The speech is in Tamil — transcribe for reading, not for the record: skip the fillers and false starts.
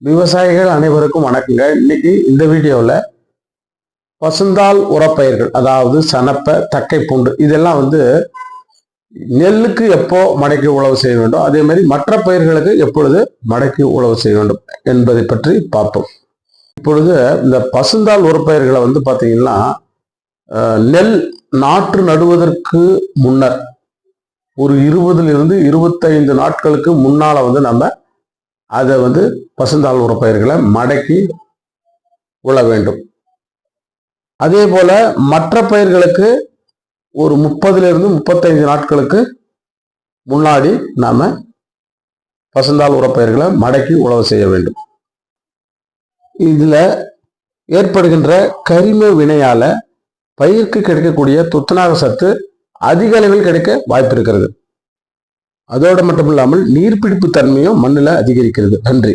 விவசாயிகள் அனைவருக்கும் வணக்கங்க. இன்னைக்கு இந்த வீடியோவில் பசுந்தாள் உரப்பயிர்கள், அதாவது சணப்பை, தக்கை பூண்டு, இதெல்லாம் நெல்லுக்கு எப்போ மடக்கி உழவு செய்ய வேண்டும், அதே மாதிரி மற்ற பயிர்களுக்கு எப்பொழுது மடக்கி உழவு செய்ய வேண்டும் என்பதை பற்றி பார்ப்போம். இப்பொழுது இந்த பசுந்தாள் உரப்பயிர்களை பார்த்தீங்கன்னா, நெல் நாற்று நடுவதற்கு முன்னர் ஒரு 20 to 25 நாட்களுக்கு முன்னால நம்ம அதை பசுந்தாள் உரப்பயிர்களை மடக்கி உழ வேண்டும். அதே போல மற்ற பயிர்களுக்கு ஒரு 30 to 35 நாட்களுக்கு முன்னாடி நாம பசுந்தாள் உரப்பயிர்களை மடக்கி உழவு செய்ய வேண்டும். இதுல ஏற்படுகின்ற கரிம வினையால பயிருக்கு கிடைக்கக்கூடிய துத்தநாக சத்து அதிக அளவில் கிடைக்க வாய்ப்பு இருக்கிறது. அதோடு மட்டும் இல்லாமல் நீர்பிடிப்பு தன்மையும் மண்ணில் அதிகரிக்கிறது. நன்றி.